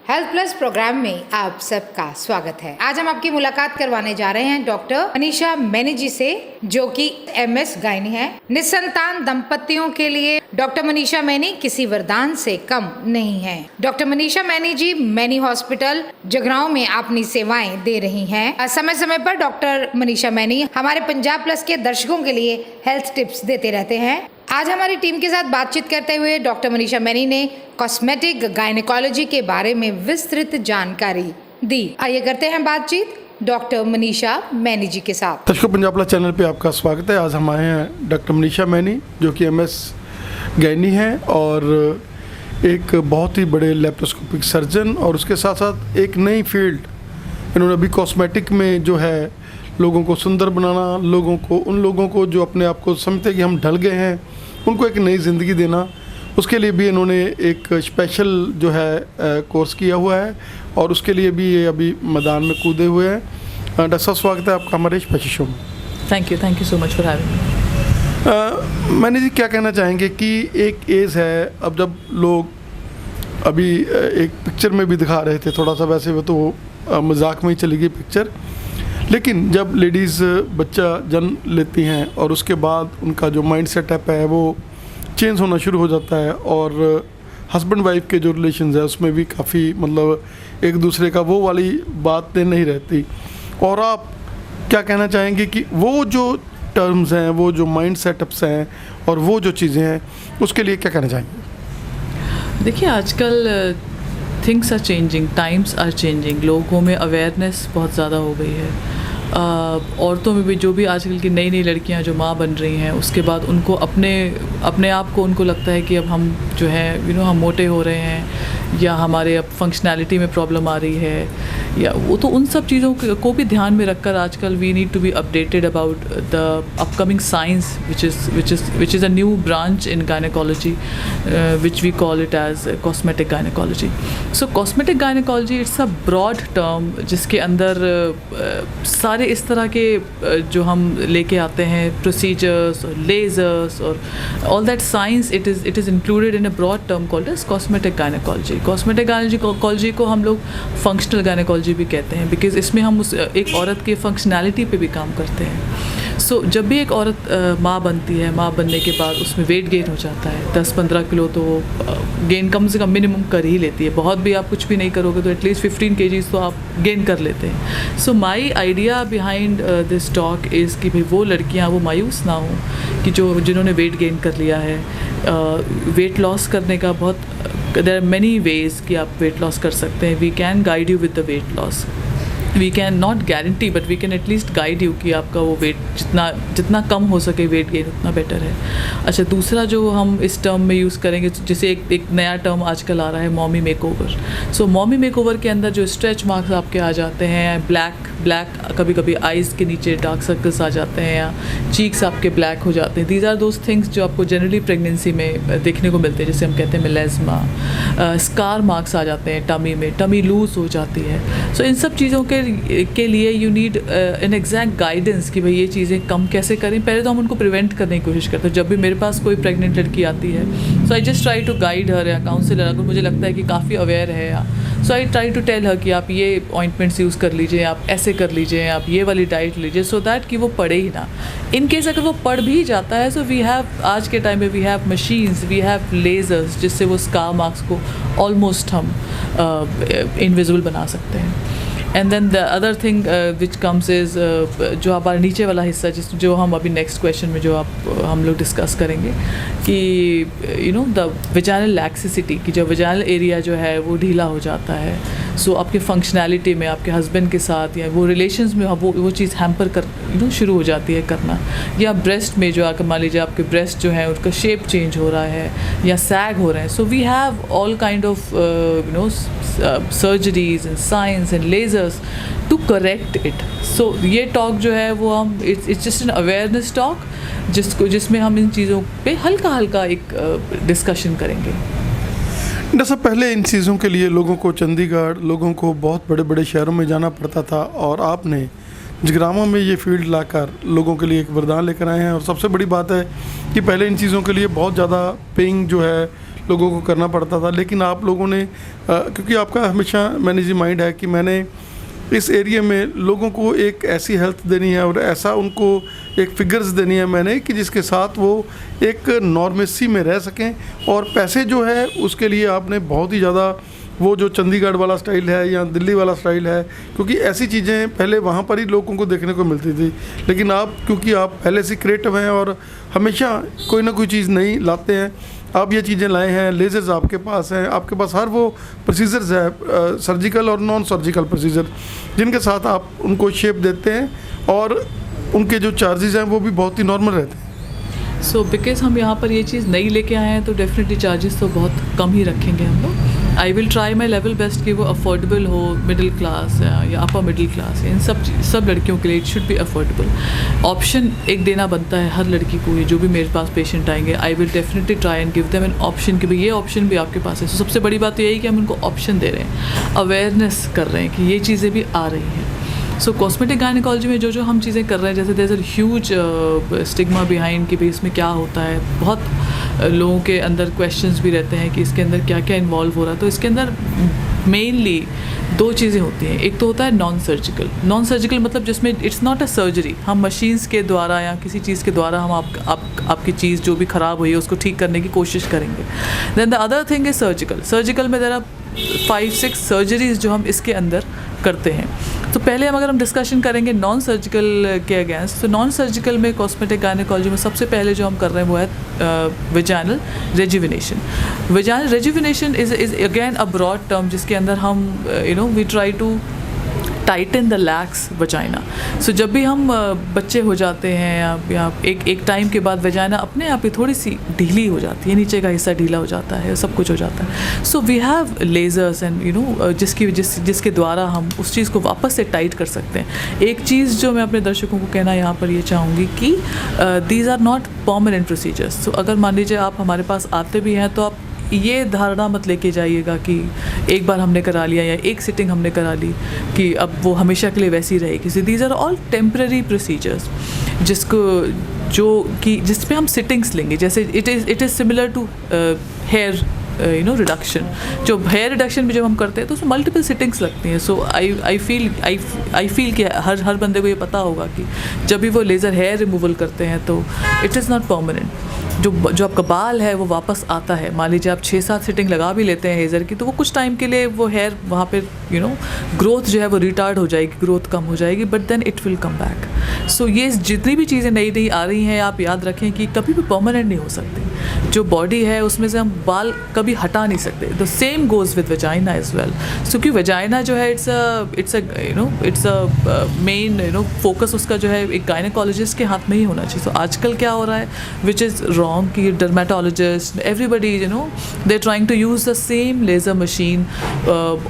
Health plus programme में आप सबका स्वागत है। आज हम आपकी मुलाकात करवाने जा रहे हैं डॉक्टर मनीषा मैनी जी से, जो कि MS गायनी है। निसंतान दंपतियों के लिए डॉक्टर मनीषा मैनी किसी वरदान से कम नहीं है। डॉक्टर मनीषा मैनी जी मैनी हॉस्पिटल जगरांव में अपनी सेवाएं दे रही हैं। समय समय पर डॉक्टर मनीषा मैनी हमारे पंजाब प्लस के दर्शकों के लिए हेल्थ टिप्स देते रहते हैं। आज हमारी टीम के साथ बातचीत करते हुए डॉक्टर मनीषा मैनी ने कॉस्मेटिक गायनेकोलॉजी के बारे में विस्तृत जानकारी दी। आइए करते हैं बातचीत डॉक्टर मनीषा मैनी जी के साथ। दर्शकों, पंजाब प्लस चैनल पे आपका स्वागत है। आज हम आए हैं डॉक्टर मनीषा मैनी, जो कि MS गायनी हैं और एक बहुत ही बड़े लेप्रोस्कोपिक सर्जन, और उसके साथ साथ एक नई फील्ड इन्होंने अभी कॉस्मेटिक में जो है लोगों को सुंदर बनाना, उन लोगों को जो अपने आप को समझते हैं कि हम ढल गए हैं, उनको एक नई ज़िंदगी देना, उसके लिए भी इन्होंने एक स्पेशल जो है कोर्स किया हुआ है, और उसके लिए भी ये अभी मैदान में कूदे हुए हैं। डॉक्टर साहब, स्वागत है आपका हमारे स्पेशल शो में। Thank you so much for having me. मैंने जी क्या कहना चाहेंगे कि एक एज है, अब जब लोग अभी एक पिक्चर में भी दिखा रहे थे, थोड़ा सा वैसे वो तो मजाक में ही चली गई पिक्चर, लेकिन जब लेडीज़ बच्चा जन्म लेती हैं और उसके बाद उनका जो माइंड सेटअप है वो चेंज होना शुरू हो जाता है, और हस्बैंड वाइफ के जो रिलेशंस है उसमें भी काफ़ी मतलब एक दूसरे का वो वाली बातें नहीं रहती। और आप क्या कहना चाहेंगे कि वो जो टर्म्स हैं, वो जो माइंड सेटअप्स हैं और वो जो चीज़ें हैं, उसके लिए क्या कहना चाहेंगे? देखिए, आजकल things are changing, times are changing, लोगों में अवेयरनेस बहुत ज़्यादा हो गई है। औरतों में भी जो भी आजकल की नई लड़कियां जो माँ बन रही हैं, उसके बाद उनको अपने आप को उनको लगता है कि अब हम जो है हम मोटे हो रहे हैं, या हमारे अब फंक्शनैलिटी में प्रॉब्लम आ रही है, या वो तो उन सब चीज़ों को भी ध्यान में रखकर आजकल we need to be updated about the upcoming science which is a new branch in gynaecology which we call it as cosmetic gynaecology. So cosmetic gynaecology it's a broad term जिसके अंदर सारे इस तरह के जो हम लेके आते हैं प्रोसीजर्स और लेजर्स और all that science, it is included in a broad term called as cosmetic gynaecology. Cosmetic gynaecology को हम लोग फंक्शनल गायनेकोलॉजी भी कहते हैं, बिकॉज इसमें हम एक औरत के फंक्शनैलिटी पे भी काम करते हैं। सो जब भी एक औरत माँ बनती है, माँ बनने के बाद उसमें वेट गेन हो जाता है, 10-15 किलो तो गेन कम से कम मिनिमम कर ही लेती है। बहुत भी आप कुछ भी नहीं करोगे तो एटलीस्ट 15 kgs तो आप गेन कर लेते हैं। So my idea behind this talk is कि भाई वो लड़कियाँ वो मायूस ना हो कि जिन्होंने वेट गेन कर लिया है। वेट लॉस करने का बहुत देयर आर मैनी वेज़ कि आप वेट लॉस कर सकते हैं। We can guide you with the weight loss. We can not guarantee but we can at least guide you कि आपका वो वेट जितना कम हो सके वेट गेन उतना बेटर है। अच्छा, दूसरा जो हम इस टर्म में यूज़ करेंगे, जैसे एक नया टर्म आजकल आ रहा है, मॉमी मेकओवर। सो मॉमी मेकओवर के अंदर जो स्ट्रेच मार्क्स आपके आ जाते हैं, ब्लैक कभी कभी आइज़ के नीचे डार्क सर्कल्स आ जाते हैं, या चीक्स आपके ब्लैक हो जाते हैं, दीज आर दोज थिंग्स जो आपको जनरली प्रेगनेंसी में देखने को मिलते हैं, जैसे हम कहते हैं मेलेस्मा। स्कार मार्क्स आ जाते हैं टमी में, टमी लूज हो जाती है। सो इन सब चीज़ों के लिए you need an exact guidance कि भाई ये चीज़ें कम कैसे करें। पहले तो हम उनको प्रिवेंट करने की कोशिश करते हैं। जब भी मेरे पास कोई प्रेग्नेंट लड़की आती है, so I just try to guide her, या काउंसलर अगर मुझे लगता है कि काफ़ी अवेयर है, या so I try to tell her कि आप ये ऑइंटमेंट्स यूज़ कर लीजिए, आप ऐसे कर लीजिए, आप ये वाली डाइट लीजिए, सो दैट कि वो पड़े ही ना। इन केस अगर वो पड़ भी जाता है, सो वी हैव आज के टाइम में we have machines, we have lasers, जिससे वो स्कार मार्क्स को ऑलमोस्ट हम इनविजिबल बना सकते हैं। And then the other thing which comes is जो हमारा नीचे वाला हिस्सा, जो हम अभी नेक्स्ट क्वेश्चन में जो हम लोग डिस्कस करेंगे कि द विजाइनल लैक्सिसिटी, कि जो विजाइनल एरिया जो है वो ढीला हो जाता है। सो आपके फंक्शनैलिटी में आपके हस्बैंड के साथ या वो रिलेशंस में वो चीज़ हैम्पर कर शुरू हो जाती है करना, या ब्रेस्ट में जो आकर मान लीजिए आपके ब्रेस्ट जो है उनका शेप चेंज हो रहा है या सैग हो रहे हैं। So we have all kind of surgeries and science and lasers to correct it. So ये टॉक जो है वो हम it's just an awareness talk, जिसमें हम इन चीज़ों पे हल्का एक डिस्कशन करेंगे। डॉक्टर साहब, पहले इन चीज़ों के लिए लोगों को चंडीगढ़, लोगों को बहुत बड़े बड़े शहरों में जाना पड़ता था, और आपने जगरामा में ये फील्ड लाकर लोगों के लिए एक वरदान लेकर आए हैं। और सबसे बड़ी बात है कि पहले इन चीज़ों के लिए बहुत ज़्यादा पेइंग जो है लोगों को करना पड़ता था, लेकिन आप लोगों ने क्योंकि आपका हमेशा मैनेज माइंड है कि मैंने इस एरिया में लोगों को एक ऐसी हेल्थ देनी है और ऐसा उनको एक फिगर्स देनी है मैंने कि जिसके साथ वो एक नॉर्मेसी में रह सकें, और पैसे जो है उसके लिए आपने बहुत ही ज़्यादा वो जो चंडीगढ़ वाला स्टाइल है या दिल्ली वाला स्टाइल है, क्योंकि ऐसी चीज़ें पहले वहाँ पर ही लोगों को देखने को मिलती थी, लेकिन आप क्योंकि आप पहले से क्रिएटिव हैं और हमेशा कोई ना कोई चीज़ नई लाते हैं, आप ये चीज़ें लाए हैं। लेजर्स आपके पास हैं, आपके पास हर वो प्रोसीजर्स है, सर्जिकल और नॉन सर्जिकल प्रोसीजर, जिनके साथ आप उनको शेप देते हैं और उनके जो चार्जेस हैं वो भी बहुत ही नॉर्मल रहते हैं। सो बिकॉज हम यहाँ पर ये चीज़ नई लेके आए हैं तो डेफिनेटली चार्जेस तो बहुत कम ही रखेंगे हम लोग। I will try my level best कि वो अफोर्डेबल हो, मिडिल क्लास या अपर मिडिल क्लास, इन सब लड़कियों के लिए it should be affordable. Option एक देना बनता है हर लड़की को, ये जो भी मेरे पास पेशेंट आएंगे I will definitely try and give them an option कि भाई ये ऑप्शन भी आपके पास है। So, सबसे बड़ी बात तो यही कि हम उनको ऑप्शन दे रहे हैं, अवेयरनेस कर रहे हैं कि ये चीज़ें भी आ रही हैं। सो कॉस्मेटिक गायनेकोलॉजी में जो हम चीज़ें कर रहे हैं, जैसे there is a huge stigma behind कि भाई इसमें क्या होता है, बहुत लोगों के अंदर क्वेश्चंस भी रहते हैं कि इसके अंदर क्या क्या इन्वॉल्व हो रहा है। तो इसके अंदर मेनली दो चीज़ें होती हैं। एक तो होता है नॉन सर्जिकल मतलब जिसमें इट्स नॉट अ सर्जरी, हम मशीन्स के द्वारा या किसी चीज़ के द्वारा हम आपकी चीज़ जो भी ख़राब हुई है उसको ठीक करने की कोशिश करेंगे। Then the other thing is surgical में देयर आर 5-6 सर्जरीज जो हम इसके अंदर करते हैं। तो पहले अगर हम डिस्कशन करेंगे नॉन सर्जिकल के अगेंस्ट, तो नॉन सर्जिकल में कॉस्मेटिक गायनेकोलॉजी में सबसे पहले जो हम कर रहे हैं वो है vaginal rejuvenation. Vaginal rejuvenation is again a broad term जिसके अंदर हम we try to tighten the lax vagina. So जब भी हम बच्चे हो जाते हैं या एक टाइम के बाद वजाइना अपने आप ही थोड़ी सी ढीली हो जाती है, नीचे का हिस्सा ढीला हो जाता है, सब कुछ हो जाता है। So we have lasers and जिसके द्वारा हम उस चीज़ को वापस से टाइट कर सकते हैं। एक चीज़ जो मैं अपने दर्शकों को कहना यहाँ पर ये चाहूँगी कि these are not permanent procedures. तो अगर मान लीजिए आप हमारे पास आते भी हैं तो आप ये धारणा मत लेके जाइएगा कि एक बार हमने करा लिया या एक सिटिंग हमने करा ली कि अब वो हमेशा के लिए वैसी रहेगी। So these are all temporary procedures जिस पे हम सिटिंग्स लेंगे। जैसे it is similar to hair reduction. Hair हेयर रिडक्शन भी जब हम करते हैं तो उसमें मल्टीपल सिटिंग्स लगती हैं। सो आई फील कि हर बंदे को ये पता होगा कि जब भी वो लेज़र हेयर रिमूवल करते हैं तो इट इज़ नॉट परमानेंट। जो आपका बाल है वो वापस आता है। मान लीजिए आप 6-7 सिटिंग लगा भी लेते हैं हेज़र की, तो वो कुछ टाइम के लिए वो हेयर वहाँ पे ग्रोथ जो है वो रिटार्ड हो जाएगी, ग्रोथ कम हो जाएगी, but then it will come back. So ये जितनी भी चीज़ें नई आ रही हैं आप याद रखें कि कभी भी परमानेंट नहीं हो सकती। जो बॉडी है उसमें से हम बाल कभी हटा नहीं सकते। The same goes with vagina as well. So कि वेजाइना जो है इट्स अ मेन फोकस उसका जो है एक गायनेकोलॉजिस्ट के हाथ में ही होना चाहिए। तो आजकल क्या हो रहा है विच इज़ wrong कि dermatologist everybody they're trying to use the same laser machine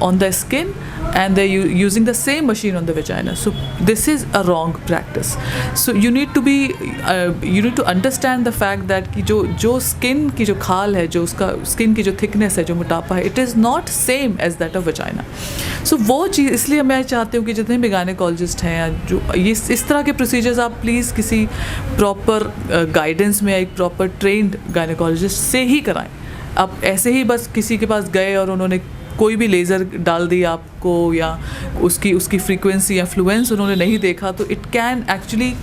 on the skin and they're using the same machine on the vagina. So this is a wrong practice. So you need to understand the fact that कि जो skin की जो खाल है, जो उसका skin की जो thickness है, जो मोटापा है, it is not same as that of vagina. So वो चीज़ इसलिए मैं चाहती हूँ कि जितने भी गायनेकोलॉजिस्ट हैं जो इस तरह के प्रोसीजर्स आप प्लीज़ किसी प्रॉपर गाइडेंस में एक प्रॉपर ट्रेंड गायनेकोलॉजिस्ट से ही कराएं। आप ऐसे ही बस किसी के पास गए और उन्होंने कोई भी लेज़र डाल दिया आपको या उसकी फ्रीक्वेंसी या फ्लुएंस उन्होंने नहीं देखा तो इट कैन एक्चुअली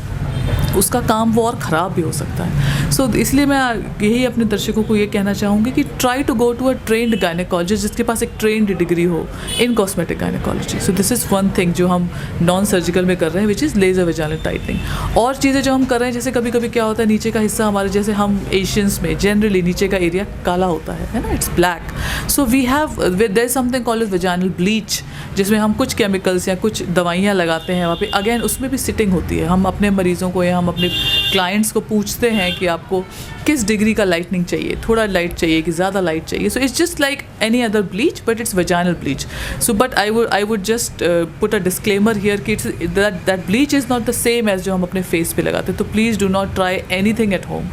उसका काम वो और ख़राब भी हो सकता है। सो इसलिए मैं यही अपने दर्शकों को ये कहना चाहूँगी कि try to go to a trained gynaecologist जिसके पास एक ट्रेंड डिग्री हो in cosmetic gynaecology. So this is one thing जो हम नॉन सर्जिकल में कर रहे हैं which is laser vaginal tightening. और चीज़ें जो हम कर रहे हैं जैसे कभी कभी क्या होता है नीचे का हिस्सा हमारे जैसे हम एशियंस में जनरली नीचे का एरिया काला होता है ना, it's black. So we have there is something called vaginal bleach जिसमें हम कुछ केमिकल्स या कुछ दवाइयाँ लगाते हैं वहाँ पे। अगेन उसमें भी सिटिंग होती है। हम अपने मरीज़ों को या हम अपने क्लाइंट्स को पूछते हैं कि आपको किस डिग्री का लाइटनिंग चाहिए, थोड़ा लाइट चाहिए कि ज़्यादा लाइट चाहिए। So it's just like any other bleach but it's vaginal bleach. So but I would just put a disclaimer here कि it's that bleach is not the same as जो हम अपने फेस पे लगाते हैं। तो please do not try anything at home.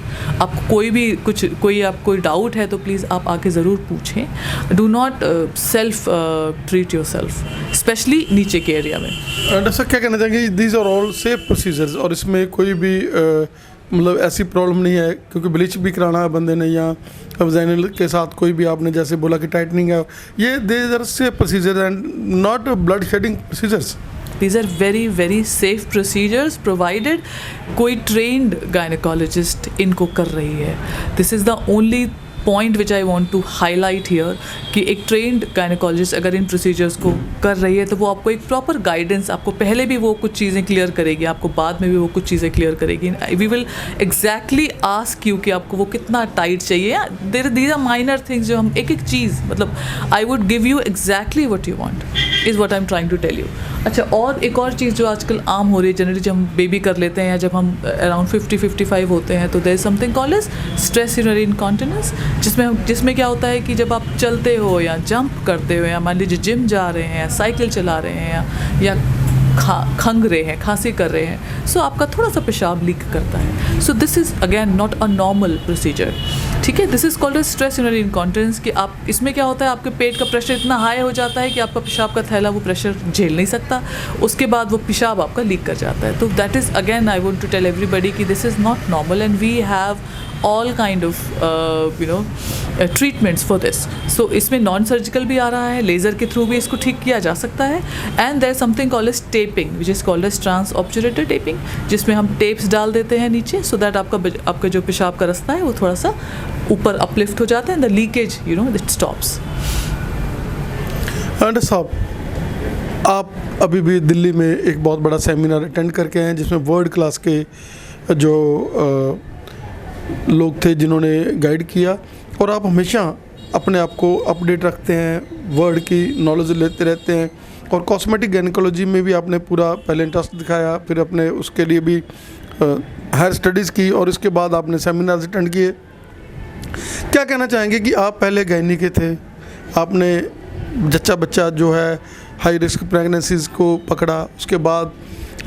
आपको कोई डाउट है तो प्लीज़ आप आके ज़रूर पूछें। Do not self treat yourself specially नीचे के एरिया में। डॉक्टर क्या कहना चाहेंगे? These are all safe procedures और इसमें कोई भी मतलब ऐसी प्रॉब्लम नहीं है, क्योंकि ब्लीच भी कराना है बंदे ने या वजाइनल के साथ कोई भी आपने जैसे बोला कि टाइटनिंग है, ये there safe procedure and not blood shedding procedures? These are very very safe procedures provided कोई trained gynecologist इनको कर रही है. This is the only point which I want to highlight here कि एक trained gynecologist अगर इन procedures को कर रही है तो वो आपको एक proper guidance, आपको पहले भी वो कुछ चीज़ें clear करेगी, आपको बाद में भी वो कुछ चीज़ें clear करेगी. We will exactly ask you कि आपको वो कितना tight चाहिए. These are minor things जो हम एक एक चीज़ मतलब I would give you exactly what you want is what I'm trying to tell you. अच्छा, और एक और चीज़ जो आजकल आम हो रही है जनरली जब हम बेबी कर लेते हैं या जब हम अराउंड 50-55 होते हैं तो there is something called as stress urinary incontinence, जिसमें क्या होता है कि जब आप चलते हो या जंप करते हो या मान लीजिए जिम जा रहे हैं या साइकिल चला रहे हैं या खंग रहे हैं, खांसी कर रहे हैं, सो आपका थोड़ा सा पेशाब लीक करता है. So this is again not a normal procedure. ठीक है, this is called as stress urinary incontinence कि आप इसमें क्या होता है आपके पेट का प्रेशर इतना हाई हो जाता है कि आपका पेशाब का थैला वो प्रेशर झेल नहीं सकता, उसके बाद वो पेशाब आपका लीक कर जाता है. तो that is again I want to tell everybody कि this is not normal and we have all kind of treatments for this. So इसमें नॉन सर्जिकल भी आ रहा है, लेज़र के थ्रू भी इसको ठीक किया जा सकता है. And there something called as taping which is called as trans obturator taping, जिसमें हम टेप्स डाल देते हैं नीचे सो दैट आपका जो पेशाब का रास्ता है वो थोड़ा सा ऊपर अपलिफ्ट हो जाता है and the leakage it stops. Doctor साहब, आप अभी भी दिल्ली में एक बहुत बड़ा सेमिनार अटेंड करके हैं जिसमें वर्ल्ड क्लास के जो लोग थे जिन्होंने गाइड किया, और आप हमेशा अपने आप को अपडेट रखते हैं, वर्ल्ड की नॉलेज लेते रहते हैं, और कॉस्मेटिक गायनेकोलॉजी में भी आपने पूरा पहले इंटरेस्ट दिखाया, फिर अपने उसके लिए भी हायर स्टडीज़ की और इसके बाद आपने सेमिनार्स अटेंड किए. क्या कहना चाहेंगे कि आप पहले गायनी के थे, आपने जच्चा बच्चा जो है हाई रिस्क प्रेगनेंसीज़ को पकड़ा, उसके बाद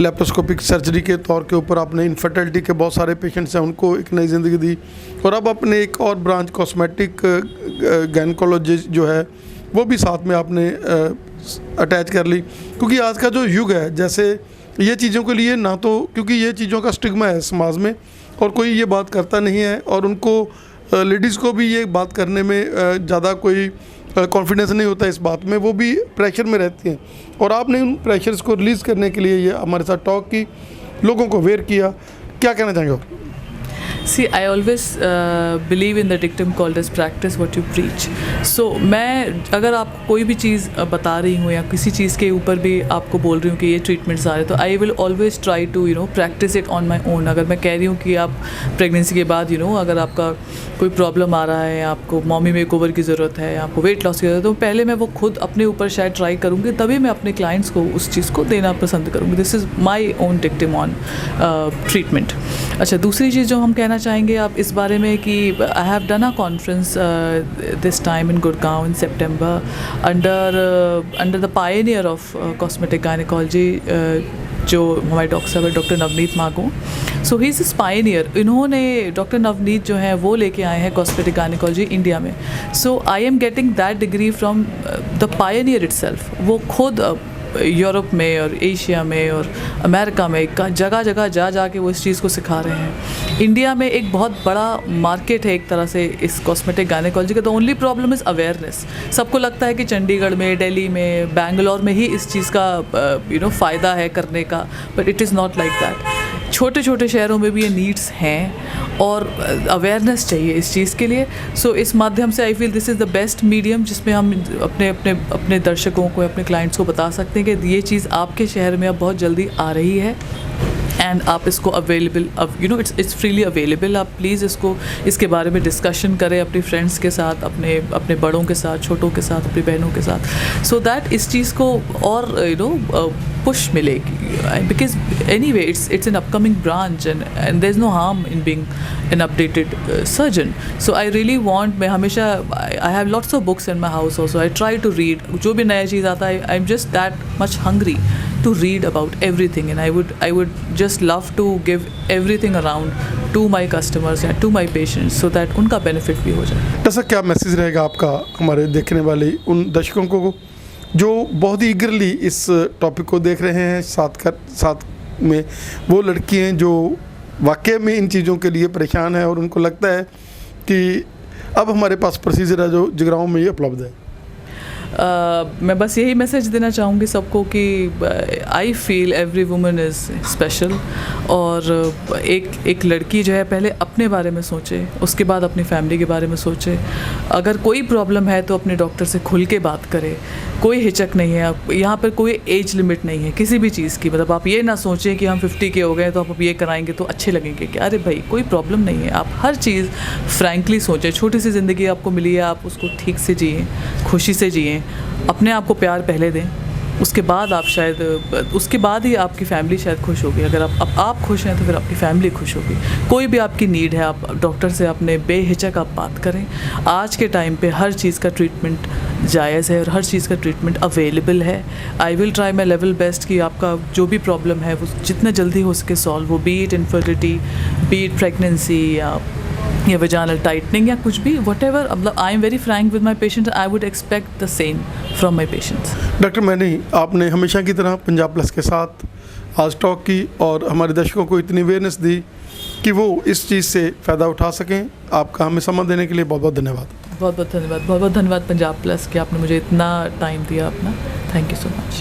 लेप्रोस्कोपिक सर्जरी के तौर के ऊपर आपने इनफर्टिलिटी के बहुत सारे पेशेंट्स हैं उनको एक नई ज़िंदगी दी, और अब अपने एक और ब्रांच कॉस्मेटिक गायनेकोलॉजी जो है वो भी साथ में आपने अटैच कर ली. क्योंकि आज का जो युग है, जैसे ये चीज़ों के लिए ना तो, क्योंकि ये चीज़ों का स्टिग्मा है समाज में और कोई ये बात करता नहीं है, और उनको लेडीज़ को भी ये बात करने में ज़्यादा कोई कॉन्फिडेंस नहीं होता इस बात में, वो भी प्रेशर में रहती हैं, और आपने उन प्रेशर्स को रिलीज़ करने के लिए ये हमारे साथ टॉक की, लोगों को अवेयर किया. क्या कहना चाहेंगे आप? See, I always believe in the dictum called as practice what you preach. So मैं अगर आपको कोई भी चीज़ बता रही हूँ या किसी चीज़ के ऊपर भी आपको बोल रही हूँ कि ये ट्रीटमेंट्स आ रहे हैं, तो I will always try to practise it on my own. अगर मैं कह रही हूँ कि आप प्रेगनेंसी के बाद अगर आपका कोई प्रॉब्लम आ रहा है, आपको मॉमी मेकओवर की ज़रूरत है, आपको वेट लॉस की ज़रूरत है, तो पहले मैं वो खुद अपने ऊपर शायद ट्राई करूँगी, तभी मैं अपने क्लाइंट्स को उस चीज़ को देना पसंद करूँगी. This is my own dictum on treatment. अच्छा, दूसरी चीज़ जो हम कहना चाहेंगे आप इस बारे में कि I have done a conference this time in Gurgaon in September under the Pioneer of cosmetic gynaecology जो हमारे डॉक्टर साहब है, डॉक्टर नवनीत मागो. सो ही इज़ पायनियर. इन्होंने डॉक्टर नवनीत जो है वो लेके आए हैं कॉस्मेटिक गायनेकोलॉजी इंडिया में. So I am getting that degree from the pioneer itself. वो खुद यूरोप में और एशिया में और अमेरिका में जगह जगह जा के वो इस चीज़ को सिखा रहे हैं. इंडिया में एक बहुत बड़ा मार्केट है एक तरह से इस कॉस्मेटिक गायनेकोलॉजी का. The only problem is awareness. सबको लगता है कि चंडीगढ़ में, दिल्ली में, बेंगलोर में ही इस चीज़ का फ़ायदा है करने का, but it is not like that. छोटे छोटे शहरों में भी ये नीड्स हैं और अवेयरनेस चाहिए इस चीज़ के लिए. सो इस माध्यम से I feel this is the best medium जिसमें हम अपने दर्शकों को, अपने क्लाइंट्स को बता सकते हैं कि ये चीज़ आपके शहर में अब बहुत जल्दी आ रही है एंड आप इसको अवेलेबल, अब इट्स फ्रीली अवेलेबल. आप प्लीज़ इसके बारे में डिस्कशन करें अपने फ्रेंड्स के साथ, अपने बड़ों के साथ, छोटों के साथ, अपनी बहनों के साथ, सो दैट इस चीज़ को और पुश मिलेगी. Because anyway it's an upcoming branch and there is no harm in being an updated surgeon. So I really want, मैं हमेशा I have lots of books in my house also. I try to read. जो भी नया चीज़ आता है, I am just that much hungry to read about everything, and I would just love to give everything around to my customers and to my patients so that उनका benefit भी हो जाए. ऐसा क्या मैसेज रहेगा आपका हमारे देखने वाले उन दर्शकों को जो बहुत ही ईगरली इस टॉपिक को देख रहे हैं, साथ में वो लड़की हैं जो वाकई में इन चीज़ों के लिए परेशान है और उनको लगता है कि अब हमारे पास प्रोसीजर है जो जगराओं में ही उपलब्ध है। मैं बस यही मैसेज देना चाहूँगी सबको कि I feel every woman is special, और एक लड़की जो है पहले अपने बारे में सोचे, उसके बाद अपनी फैमिली के बारे में सोचे। अगर कोई प्रॉब्लम है तो अपने डॉक्टर से खुल के बात करे, कोई हिचक नहीं है। आप यहाँ पर कोई एज लिमिट नहीं है किसी भी चीज़ की। मतलब आप ये ना सोचें कि हम 50 के हो गए तो आप अब ये कराएंगे तो अच्छे लगेंगे क्या। अरे भाई कोई प्रॉब्लम नहीं है, आप हर चीज़ फ्रैंकली सोचें। छोटी सी ज़िंदगी आपको मिली है, आप उसको ठीक से जिएँ, खुशी से जिएँ, अपने आप को प्यार पहले दें, उसके बाद आप शायद, उसके बाद ही आपकी फैमिली शायद खुश होगी। अगर आप खुश हैं तो फिर आपकी फैमिली खुश होगी। कोई भी आपकी नीड है, आप डॉक्टर से अपने बेहिचक आप बात करें। आज के टाइम पे हर चीज़ का ट्रीटमेंट जायज़ है और हर चीज़ का ट्रीटमेंट अवेलेबल है। I will try my level best कि आपका जो भी प्रॉब्लम है वो जितना जल्दी हो सके सॉल्व हो, B it infertility, B it pregnancy या वजानल टाइटनिंग या कुछ भी, वट एवर। मतलब I am very Frank with my patients, I would expect the same from my patients. Doctor many, आपने हमेशा की तरह पंजाब प्लस के साथ आज टॉक की और हमारे दर्शकों को इतनी अवेयरनेस दी कि वो इस चीज़ से फ़ायदा उठा सकें। आपका हमें समय देने के लिए बहुत बहुत धन्यवाद। बहुत बहुत धन्यवाद, बहुत बहुत धन्यवाद पंजाब प्लस कि आपने मुझे इतना टाइम दिया अपना। Thank you so much.